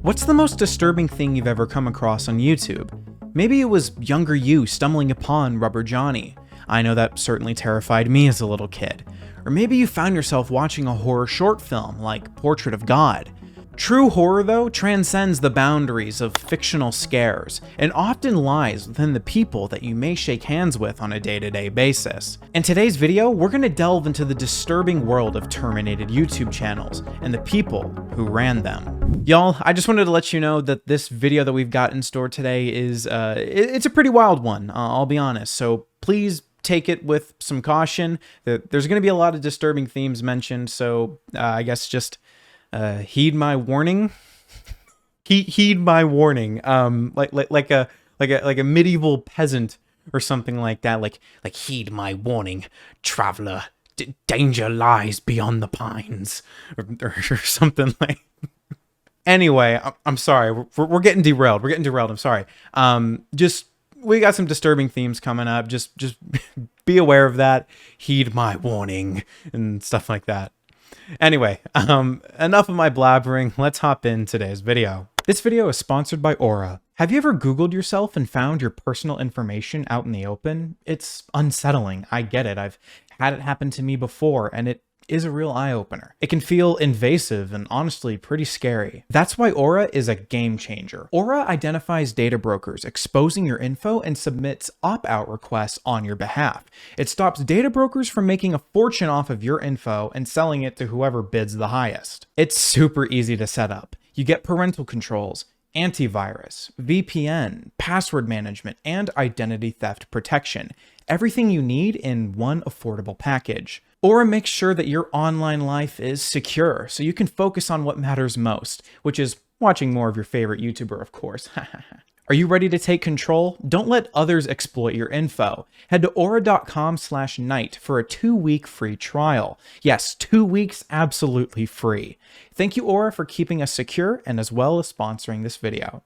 What's the most disturbing thing you've ever come across on YouTube? Maybe it was younger you stumbling upon Rubber Johnny. I know that certainly terrified me as a little kid. Or maybe you found yourself watching a horror short film like Portrait of God. True horror, though, transcends the boundaries of fictional scares and often lies within the people that you may shake hands with on a day-to-day basis. In today's video, we're going to delve into the disturbing world of terminated YouTube channels and the people who ran them. Y'all, I just wanted to let you know that this video that we've got in store today is, it's a pretty wild one, I'll be honest, so please take it with some caution. There's going to be a lot of disturbing themes mentioned, so I guess just heed my warning. Heed my warning. Like a medieval peasant or something like that. Like heed my warning, traveler. Danger lies beyond the pines, or something like. Anyway, I'm sorry. We're getting derailed. We're getting derailed. I'm sorry. We got some disturbing themes coming up. Just be aware of that. Heed my warning and stuff like that. Anyway, enough of my blabbering, let's hop in today's video. This video is sponsored by Aura. Have you ever Googled yourself and found your personal information out in the open? It's unsettling, I get it. I've had it happen to me before, and it is a real eye-opener. It can feel invasive and honestly pretty scary. That's why Aura is a game changer. Aura identifies data brokers exposing your info and submits opt-out requests on your behalf. It stops data brokers from making a fortune off of your info and selling it to whoever bids the highest. It's super easy to set up. You get parental controls, antivirus, VPN, password management, and identity theft protection. Everything you need in one affordable package. Aura makes sure that your online life is secure, so you can focus on what matters most, which is watching more of your favorite YouTuber, of course. Are you ready to take control? Don't let others exploit your info. Head to aura.com/night for a 2-week free trial. Yes, 2 weeks absolutely free. Thank you, Aura, for keeping us secure and as well as sponsoring this video.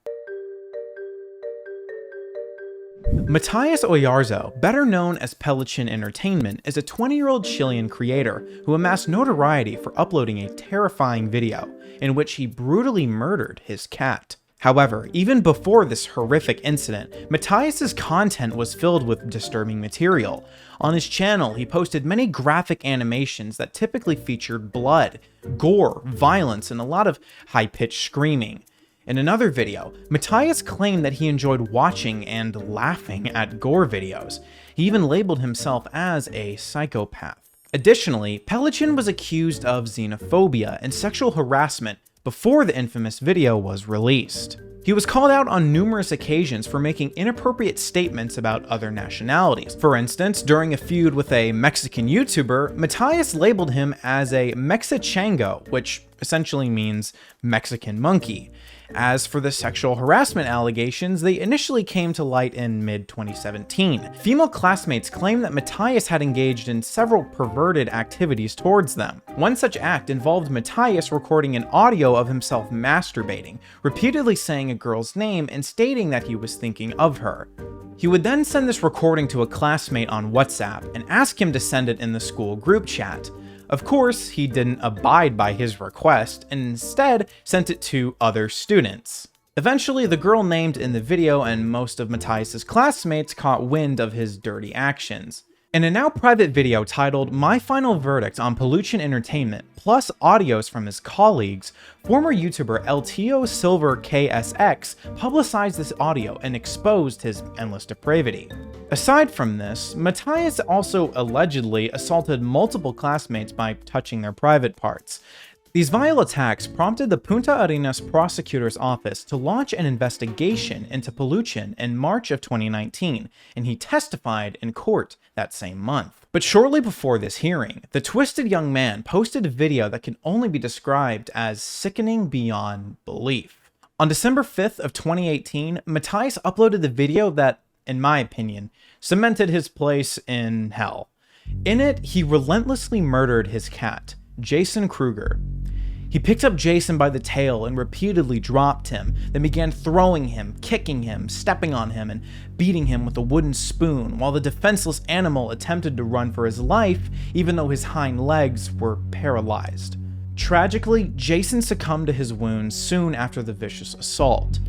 Matthias Oyarzo, better known as Peluchin Entertainment, is a 20-year-old Chilean creator who amassed notoriety for uploading a terrifying video in which he brutally murdered his cat. However, even before this horrific incident, Matthias's content was filled with disturbing material. On his channel, he posted many graphic animations that typically featured blood, gore, violence, and a lot of high-pitched screaming. In another video, Matthias claimed that he enjoyed watching and laughing at gore videos. He even labeled himself as a psychopath. Additionally, Peluchin was accused of xenophobia and sexual harassment before the infamous video was released. He was called out on numerous occasions for making inappropriate statements about other nationalities. For instance, during a feud with a Mexican YouTuber, Matthias labeled him as a Mexichango, which essentially means Mexican monkey. As for the sexual harassment allegations, they initially came to light in mid-2017. Female classmates claimed that Matthias had engaged in several perverted activities towards them. One such act involved Matthias recording an audio of himself masturbating, repeatedly saying a girl's name and stating that he was thinking of her. He would then send this recording to a classmate on WhatsApp and ask him to send it in the school group chat. Of course, he didn't abide by his request and instead sent it to other students. Eventually, the girl named in the video and most of Matthias's classmates caught wind of his dirty actions. In a now private video titled My Final Verdict on Peluchin Entertainment, plus audios from his colleagues, former YouTuber LTO Silver KSX publicized this audio and exposed his endless depravity. Aside from this, Matthias also allegedly assaulted multiple classmates by touching their private parts. These vile attacks prompted the Punta Arenas prosecutor's office to launch an investigation into Peluchin in March of 2019, and he testified in court that same month. But shortly before this hearing, the twisted young man posted a video that can only be described as sickening beyond belief. On December 5th of 2018, Matthias uploaded the video that, in my opinion, cemented his place in hell. In it, he relentlessly murdered his cat, Jason Kruger. He picked up Jason by the tail and repeatedly dropped him, then began throwing him, kicking him, stepping on him, and beating him with a wooden spoon, while the defenseless animal attempted to run for his life, even though his hind legs were paralyzed. Tragically, Jason succumbed to his wounds soon after the vicious assault.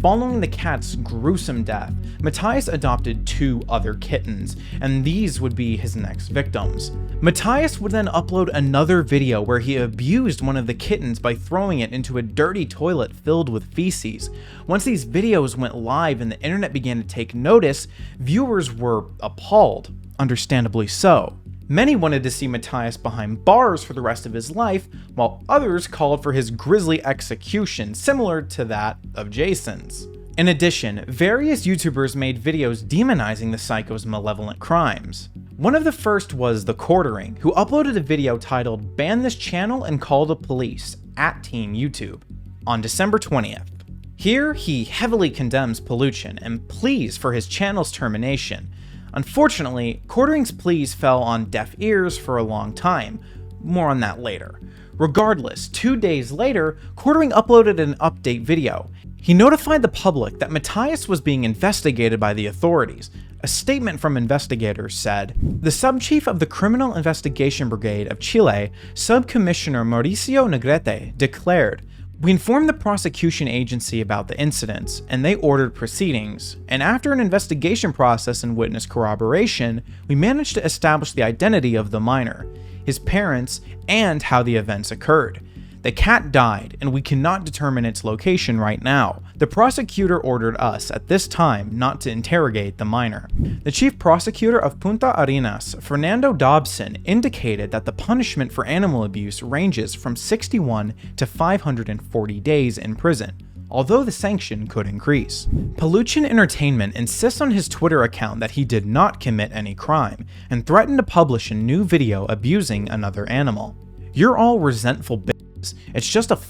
Following the cat's gruesome death, Matthias adopted 2 other kittens, and these would be his next victims. Matthias would then upload another video where he abused one of the kittens by throwing it into a dirty toilet filled with feces. Once these videos went live and the internet began to take notice, viewers were appalled, understandably so. Many wanted to see Matthias behind bars for the rest of his life, while others called for his grisly execution, similar to that of Jason's. In addition, various YouTubers made videos demonizing the psycho's malevolent crimes. One of the first was The Quartering, who uploaded a video titled "Ban This Channel and Call the Police" at Teen YouTube on December 20th. Here, he heavily condemns Peluchin and pleas for his channel's termination. Unfortunately, Quartering's pleas fell on deaf ears for a long time. More on that later. Regardless, 2 days later, Quartering uploaded an update video. He notified the public that Matthias was being investigated by the authorities. A statement from investigators said, "The sub-chief of the Criminal Investigation Brigade of Chile, Sub-Commissioner Mauricio Negrete, declared, 'We informed the prosecution agency about the incidents, and they ordered proceedings, and after an investigation process and witness corroboration, we managed to establish the identity of the minor, his parents, and how the events occurred. The cat died, and we cannot determine its location right now. The prosecutor ordered us, at this time, not to interrogate the minor.'" The chief prosecutor of Punta Arenas, Fernando Dobson, indicated that the punishment for animal abuse ranges from 61 to 540 days in prison, although the sanction could increase. Peluchin Entertainment insists on his Twitter account that he did not commit any crime, and threatened to publish a new video abusing another animal. "You're all resentful bitches. It's just a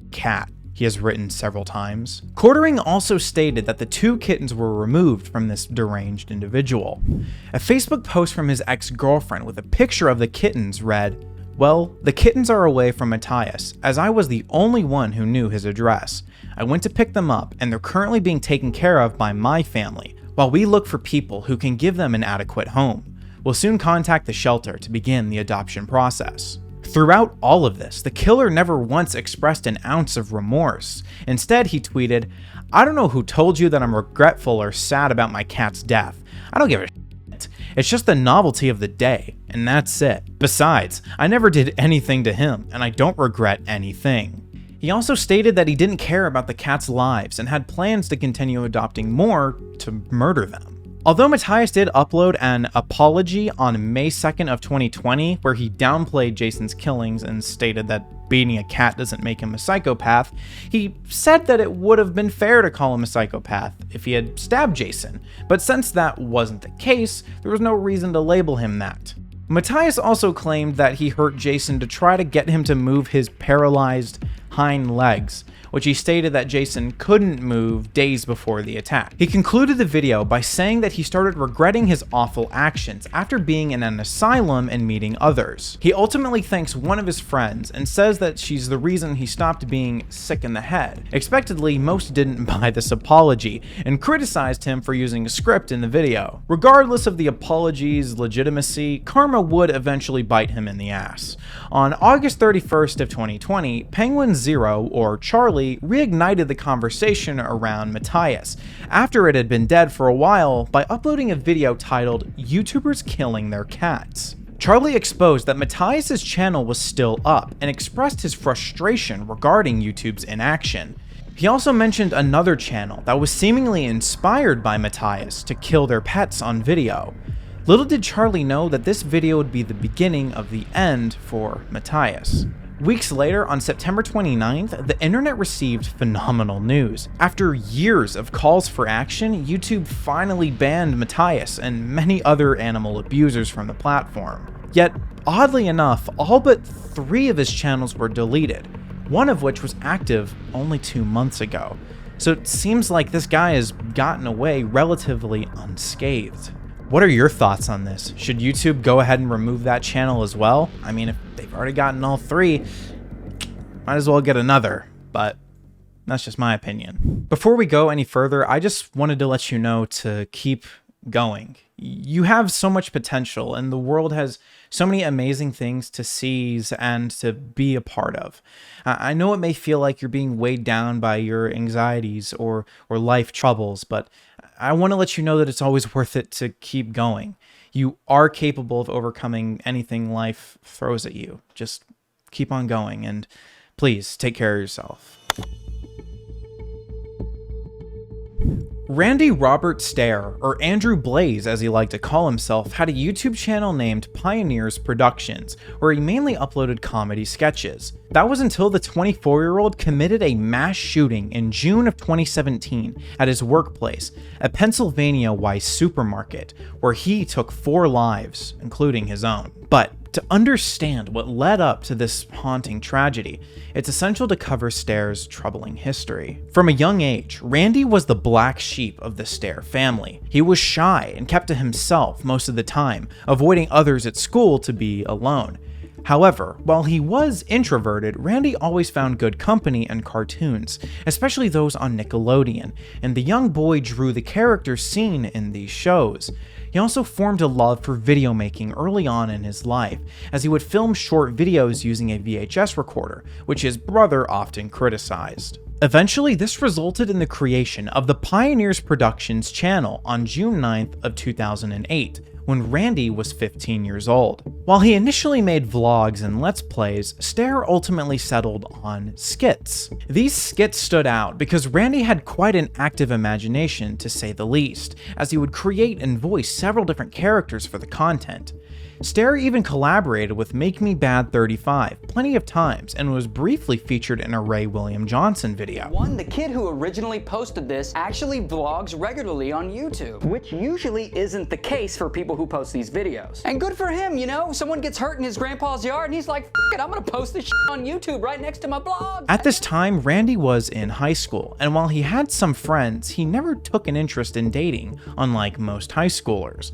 cat," he has written several times. Quartering also stated that the 2 kittens were removed from this deranged individual. A Facebook post from his ex-girlfriend with a picture of the kittens read, "Well, the kittens are away from Matthias, as I was the only one who knew his address. I went to pick them up, and they're currently being taken care of by my family, while we look for people who can give them an adequate home. We'll soon contact the shelter to begin the adoption process." Throughout all of this, the killer never once expressed an ounce of remorse. Instead, he tweeted, "I don't know who told you that I'm regretful or sad about my cat's death. I don't give a shit. It's just the novelty of the day, and that's it. Besides, I never did anything to him, and I don't regret anything." He also stated that he didn't care about the cats' lives and had plans to continue adopting more to murder them. Although Matthias did upload an apology on May 2nd of 2020, where he downplayed Jason's killings and stated that beating a cat doesn't make him a psychopath, he said that it would have been fair to call him a psychopath if he had stabbed Jason, but since that wasn't the case, there was no reason to label him that. Matthias also claimed that he hurt Jason to try to get him to move his paralyzed hind legs, which he stated that Jason couldn't move days before the attack. He concluded the video by saying that he started regretting his awful actions after being in an asylum and meeting others. He ultimately thanks one of his friends and says that she's the reason he stopped being sick in the head. Expectedly, most didn't buy this apology and criticized him for using a script in the video. Regardless of the apology's legitimacy, karma would eventually bite him in the ass. On August 31st of 2020, Penguin Zero, or Charlie, reignited the conversation around Matthias, after it had been dead for a while, by uploading a video titled "YouTubers Killing Their Cats." Charlie exposed that Matthias' channel was still up and expressed his frustration regarding YouTube's inaction. He also mentioned another channel that was seemingly inspired by Matthias to kill their pets on video. Little did Charlie know that this video would be the beginning of the end for Matthias. Weeks later, on September 29th, the internet received phenomenal news. After years of calls for action, YouTube finally banned Matthias and many other animal abusers from the platform. Yet, oddly enough, all but 3 of his channels were deleted, one of which was active only 2 months ago. So it seems like this guy has gotten away relatively unscathed. What are your thoughts on this? Should YouTube go ahead and remove that channel as well? I mean, if they've already gotten all 3, might as well get another, but that's just my opinion. Before we go any further, I just wanted to let you know to keep going. You have so much potential, and the world has so many amazing things to seize and to be a part of. I know it may feel like you're being weighed down by your anxieties or life troubles, but I want to let you know that it's always worth it to keep going. You are capable of overcoming anything life throws at you. Just keep on going, and please take care of yourself. Randy Robert Stair, or Andrew Blaze as he liked to call himself, had a YouTube channel named PioneersProductions, where he mainly uploaded comedy sketches. That was until the 24-year-old committed a mass shooting in June of 2017 at his workplace, a Pennsylvania Weiss supermarket, where he took 4 lives, including his own. But to understand what led up to this haunting tragedy, it's essential to cover Stair's troubling history. From a young age, Randy was the black sheep of the Stair family. He was shy and kept to himself most of the time, avoiding others at school to be alone. However, while he was introverted, Randy always found good company in cartoons, especially those on Nickelodeon, and the young boy drew the characters seen in these shows. He also formed a love for video making early on in his life, as he would film short videos using a VHS recorder, which his brother often criticized. Eventually, this resulted in the creation of the PioneersProductions channel on June 9th of 2008, when Randy was 15 years old. While he initially made vlogs and Let's Plays, Stair ultimately settled on skits. These skits stood out because Randy had quite an active imagination, to say the least, as he would create and voice several different characters for the content. Stair even collaborated with Make Me Bad 35 plenty of times and was briefly featured in a Ray William Johnson video. The kid who originally posted this actually vlogs regularly on YouTube, which usually isn't the case for people who post these videos. And good for him, you know? Someone gets hurt in his grandpa's yard and he's like, F it, I'm gonna post this shit on YouTube right next to my blog. At this time, Randy was in high school, and while he had some friends, he never took an interest in dating, unlike most high schoolers.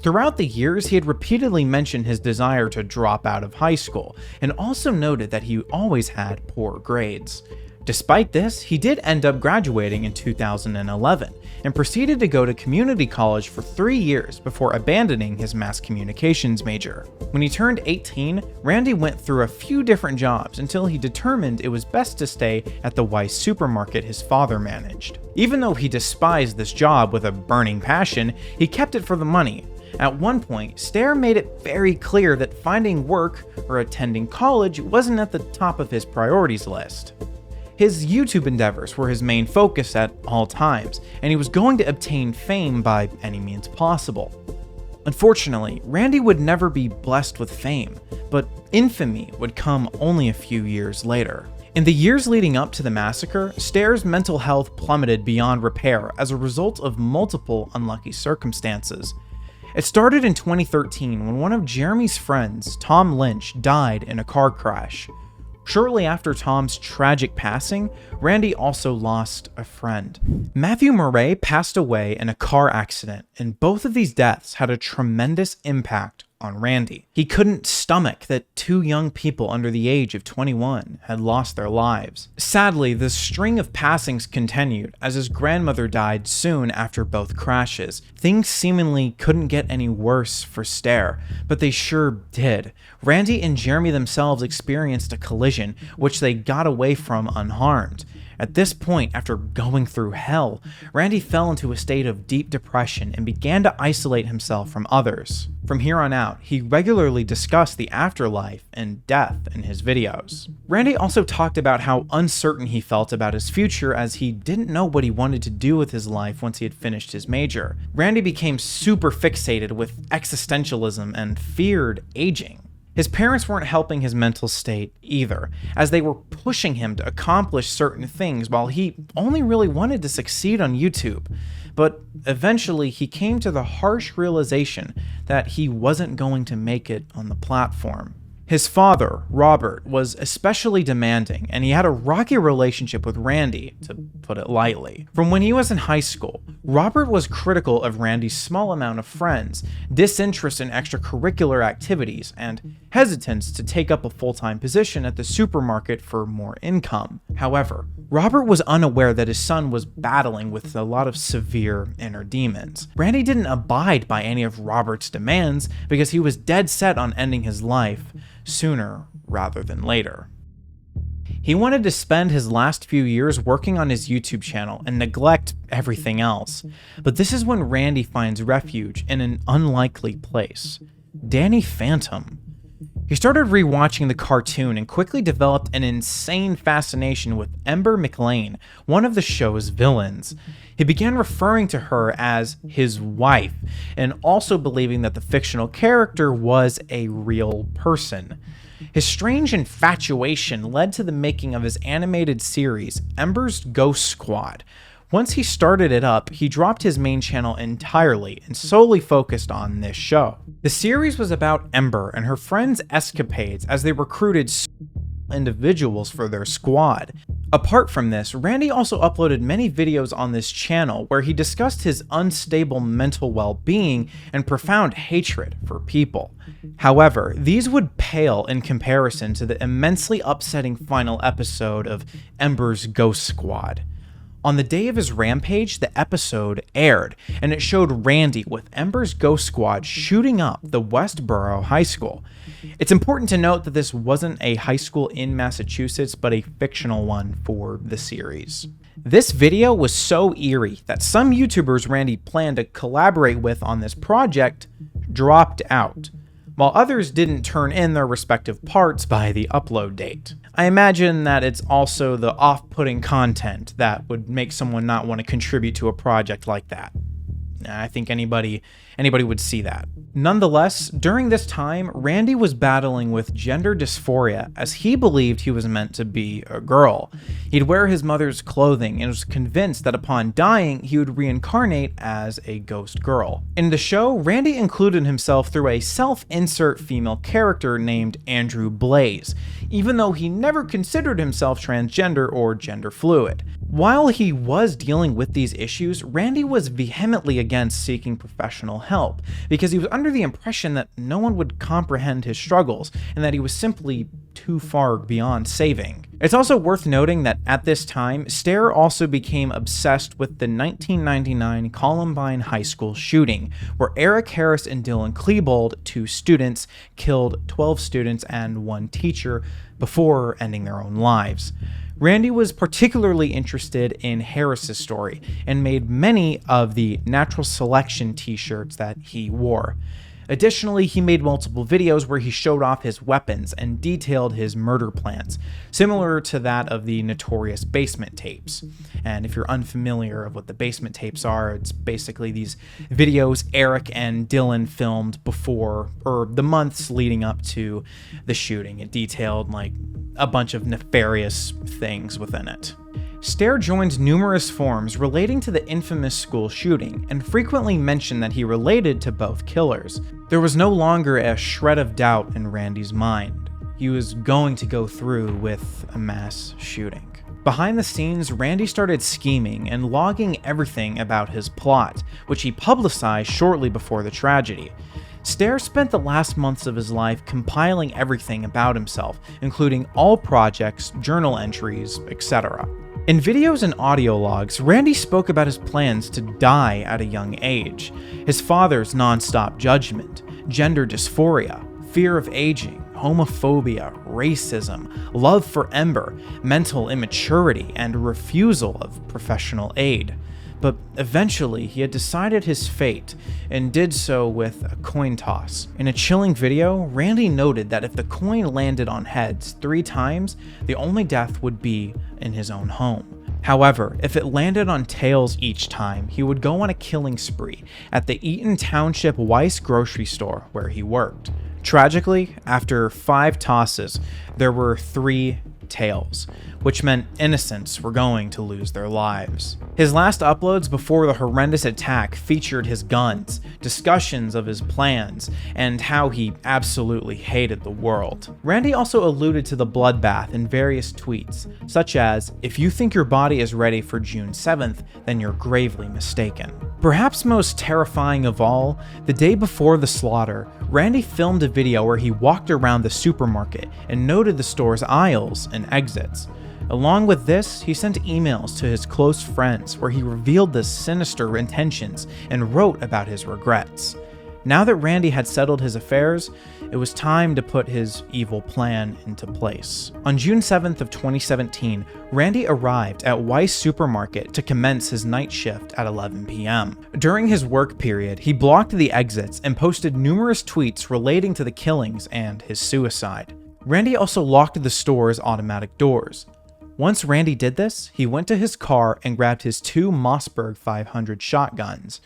Throughout the years, he had repeatedly mentioned his desire to drop out of high school, and also noted that he always had poor grades. Despite this, he did end up graduating in 2011, and proceeded to go to community college for 3 years before abandoning his mass communications major. When he turned 18, Randy went through a few different jobs until he determined it was best to stay at the Weiss supermarket his father managed. Even though he despised this job with a burning passion, he kept it for the money. At one point, Stair made it very clear that finding work or attending college wasn't at the top of his priorities list. His YouTube endeavors were his main focus at all times, and he was going to obtain fame by any means possible. Unfortunately, Randy would never be blessed with fame, but infamy would come only a few years later. In the years leading up to the massacre, Stair's mental health plummeted beyond repair as a result of multiple unlucky circumstances. It started in 2013 when one of Jeremy's friends, Tom Lynch, died in a car crash. Shortly after Tom's tragic passing, Randy also lost a friend. Matthew Murray passed away in a car accident, and both of these deaths had a tremendous impact on Randy. He couldn't stomach that 2 young people under the age of 21 had lost their lives. Sadly, the string of passings continued as his grandmother died soon after both crashes. Things seemingly couldn't get any worse for Stair, but they sure did. Randy and Jeremy themselves experienced a collision, which they got away from unharmed. At this point, after going through hell, Randy fell into a state of deep depression and began to isolate himself from others. From here on out, he regularly discussed the afterlife and death in his videos. Randy also talked about how uncertain he felt about his future, as he didn't know what he wanted to do with his life once he had finished his major. Randy became super fixated with existentialism and feared aging. His parents weren't helping his mental state either, as they were pushing him to accomplish certain things while he only really wanted to succeed on YouTube. But eventually he came to the harsh realization that he wasn't going to make it on the platform. His father, Robert, was especially demanding, and he had a rocky relationship with Randy, to put it lightly. From when he was in high school, Robert was critical of Randy's small amount of friends, disinterest in extracurricular activities, and hesitance to take up a full-time position at the supermarket for more income. However, Robert was unaware that his son was battling with a lot of severe inner demons. Randy didn't abide by any of Robert's demands because he was dead set on ending his life sooner rather than later. He wanted to spend his last few years working on his YouTube channel and neglect everything else. But this is when Randy finds refuge in an unlikely place: Danny Phantom. He started rewatching the cartoon and quickly developed an insane fascination with Ember McLean, one of the show's villains. He began referring to her as his wife, and also believing that the fictional character was a real person. His strange infatuation led to the making of his animated series, Ember's Ghost Squad. Once he started it up, he dropped his main channel entirely and solely focused on this show. The series was about Ember and her friends' escapades as they recruited individuals for their squad. Apart from this, Randy also uploaded many videos on this channel where he discussed his unstable mental well-being and profound hatred for people. However, these would pale in comparison to the immensely upsetting final episode of Ember's Ghost Squad. On the day of his rampage, the episode aired, and it showed Randy with Ember's Ghost Squad shooting up the Westboro High School. It's important to note that this wasn't a high school in Massachusetts, but a fictional one for the series. This video was so eerie that some YouTubers Randy planned to collaborate with on this project dropped out, while others didn't turn in their respective parts by the upload date. I imagine that it's also the off-putting content that would make someone not want to contribute to a project like that. I think anybody would see that. Nonetheless, during this time, Randy was battling with gender dysphoria as he believed he was meant to be a girl. He'd wear his mother's clothing and was convinced that upon dying, he would reincarnate as a ghost girl. In the show, Randy included himself through a self-insert female character named Andrew Blaze, even though he never considered himself transgender or gender fluid. While he was dealing with these issues, Randy was vehemently against seeking professional help because he was under the impression that no one would comprehend his struggles and that he was simply too far beyond saving. It's also worth noting that at this time, Stair also became obsessed with the 1999 Columbine High School shooting, where Eric Harris and Dylan Klebold, two students, killed 12 students and one teacher before ending their own lives. Randy was particularly interested in Harris's story and made many of the natural selection t-shirts that he wore. Additionally, he made multiple videos where he showed off his weapons and detailed his murder plans, similar to that of the notorious basement tapes. And if you're unfamiliar of what the basement tapes are, it's basically these videos Eric and Dylan filmed before, or the months leading up to the shooting. It detailed like a bunch of nefarious things within it. Stair joined numerous forums relating to the infamous school shooting and frequently mentioned that he related to both killers. There was no longer a shred of doubt in Randy's mind. He was going to go through with a mass shooting. Behind the scenes, Randy started scheming and logging everything about his plot, which he publicized shortly before the tragedy. Stair spent the last months of his life compiling everything about himself, including all projects, journal entries, etc. In videos and audio logs, Randy spoke about his plans to die at a young age, his father's non-stop judgment, gender dysphoria, fear of aging, homophobia, racism, love for Ember, mental immaturity, and refusal of professional aid. But eventually, he had decided his fate and did so with a coin toss. In a chilling video, Randy noted that if the coin landed on heads 3 times, the only death would be in his own home. However, if it landed on tails each time, he would go on a killing spree at the Eaton Township Weiss grocery store where he worked. Tragically, after 5 tosses, there were 3 tails, which meant innocents were going to lose their lives. His last uploads before the horrendous attack featured his guns, discussions of his plans, and how he absolutely hated the world. Randy also alluded to the bloodbath in various tweets, such as, "If you think your body is ready for June 7th, then you're gravely mistaken." Perhaps most terrifying of all, the day before the slaughter, Randy filmed a video where he walked around the supermarket and noted the store's aisles and exits. Along with this, he sent emails to his close friends where he revealed the sinister intentions and wrote about his regrets. Now that Randy had settled his affairs, it was time to put his evil plan into place. On June 7th of 2017, Randy arrived at Weis Supermarket to commence his night shift at 11 p.m. During his work period, he blocked the exits and posted numerous tweets relating to the killings and his suicide. Randy also locked the store's automatic doors. Once Randy did this, he went to his car and grabbed his 2 Mossberg 500 shotguns.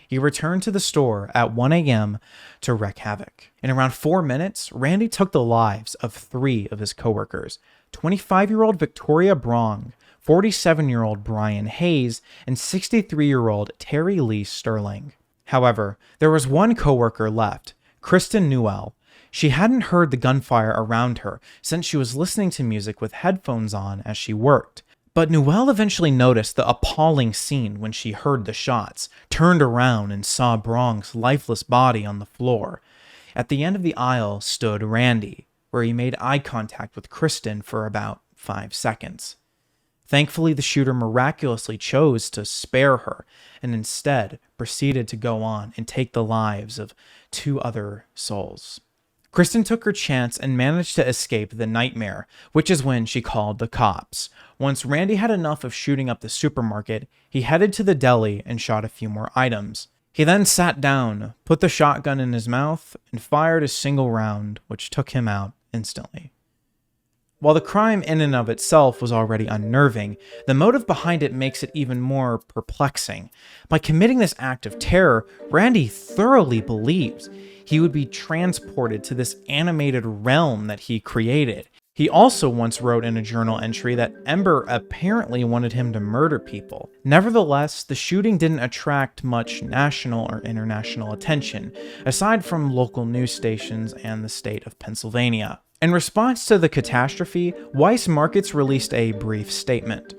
He returned to the store at 1 a.m. to wreak havoc. In around 4 minutes, Randy took the lives of 3 of his coworkers, 25-year-old Victoria Brong, 47-year-old Brian Hayes, and 63-year-old Terry Lee Sterling. However, there was one coworker left, Kristen Newell. She hadn't heard the gunfire around her since she was listening to music with headphones on as she worked. But Newell eventually noticed the appalling scene when she heard the shots, turned around and saw Brong's lifeless body on the floor. At the end of the aisle stood Randy, where he made eye contact with Kristen for about 5 seconds. Thankfully, the shooter miraculously chose to spare her and instead proceeded to go on and take the lives of 2 other souls. Kristen took her chance and managed to escape the nightmare, which is when she called the cops. Once Randy had enough of shooting up the supermarket, he headed to the deli and shot a few more items. He then sat down, put the shotgun in his mouth, and fired a single round, which took him out instantly. While the crime in and of itself was already unnerving, the motive behind it makes it even more perplexing. By committing this act of terror, Randy thoroughly believes he would be transported to this animated realm that he created. He also once wrote in a journal entry that Ember apparently wanted him to murder people. Nevertheless, the shooting didn't attract much national or international attention, aside from local news stations and the state of Pennsylvania. In response to the catastrophe, Weis Markets released a brief statement.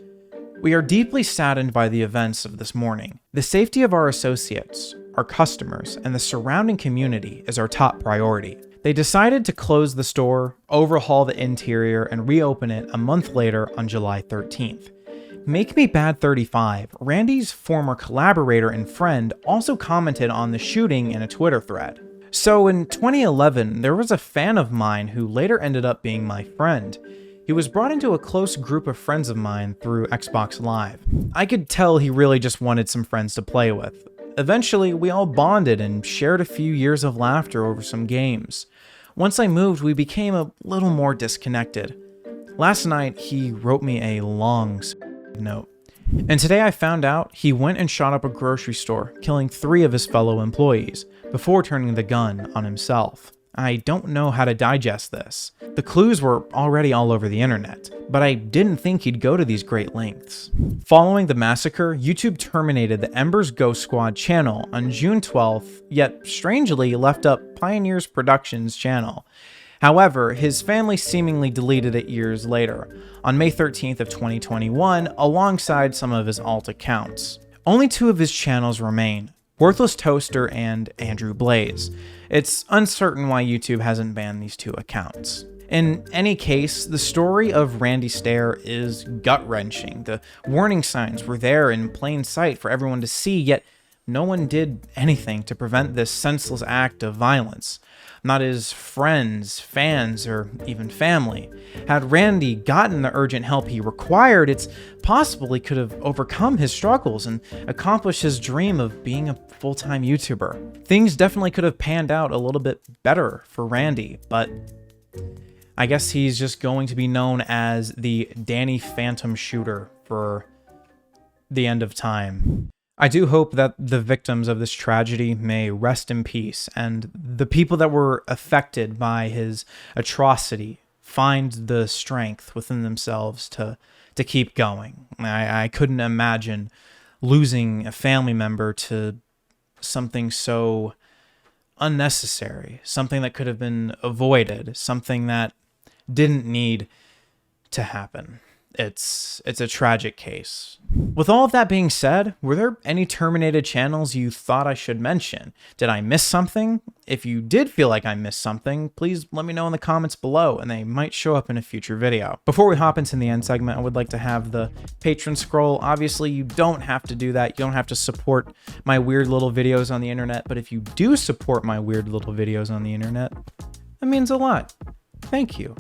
"We are deeply saddened by the events of this morning. The safety of our associates, our customers, and the surrounding community is our top priority." They decided to close the store, overhaul the interior, and reopen it a month later on July 13th. Make Me Bad 35, Randy's former collaborator and friend, also commented on the shooting in a Twitter thread. So in 2011, there was a fan of mine who later ended up being my friend. He was brought into a close group of friends of mine through Xbox Live. I could tell he really just wanted some friends to play with. Eventually, we all bonded and shared a few years of laughter over some games. Once I moved, we became a little more disconnected. Last night, he wrote me a long note. And today I found out he went and shot up a grocery store, killing 3 of his fellow employees, before turning the gun on himself. I don't know how to digest this. The clues were already all over the internet, but I didn't think he'd go to these great lengths. Following the massacre, YouTube terminated the Ember's Ghost Squad channel on June 12th, yet strangely left up PioneersProductions channel. However, his family seemingly deleted it years later, on May 13th of 2021, alongside some of his alt accounts. Only 2 of his channels remain, Worthless Toaster and Andrew Blaze. It's uncertain why YouTube hasn't banned these 2 accounts. In any case, the story of Randy Stair is gut-wrenching. The warning signs were there in plain sight for everyone to see, yet no one did anything to prevent this senseless act of violence. Not his friends, fans, or even family. Had Randy gotten the urgent help he required, it's possible he could have overcome his struggles and accomplished his dream of being a full-time YouTuber. Things definitely could have panned out a little bit better for Randy, but I guess he's just going to be known as the Danny Phantom Shooter for the end of time. I do hope that the victims of this tragedy may rest in peace, and the people that were affected by his atrocity find the strength within themselves to keep going. I couldn't imagine losing a family member to something so unnecessary, something that could have been avoided, something that didn't need to happen. it's a tragic case. With all of that being said, were there any terminated channels you thought I should mention? Did I miss something? If you did feel like I missed something, please let me know in the comments below and they might show up in a future video. Before we hop into the end segment, I would like to have the patron scroll. Obviously, you don't have to do that. You don't have to support my weird little videos on the internet, but if you do support my weird little videos on the internet, that means a lot. Thank you.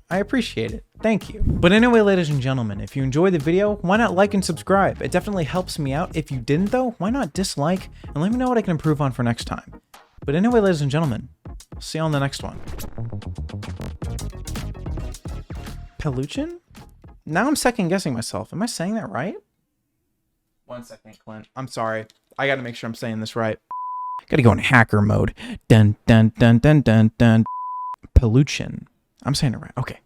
I appreciate it. Thank you. But anyway, ladies and gentlemen, if you enjoyed the video, why not like and subscribe? It definitely helps me out. If you didn't though, why not dislike and let me know what I can improve on for next time. But anyway, ladies and gentlemen, I'll see you on the next one. Peluchin? Now I'm second guessing myself. Am I saying that right? 1 second, Clint. I'm sorry. I gotta make sure I'm saying this right. Gotta go in hacker mode. Dun dun dun dun dun dun. Peluchin. I'm saying it right. Okay.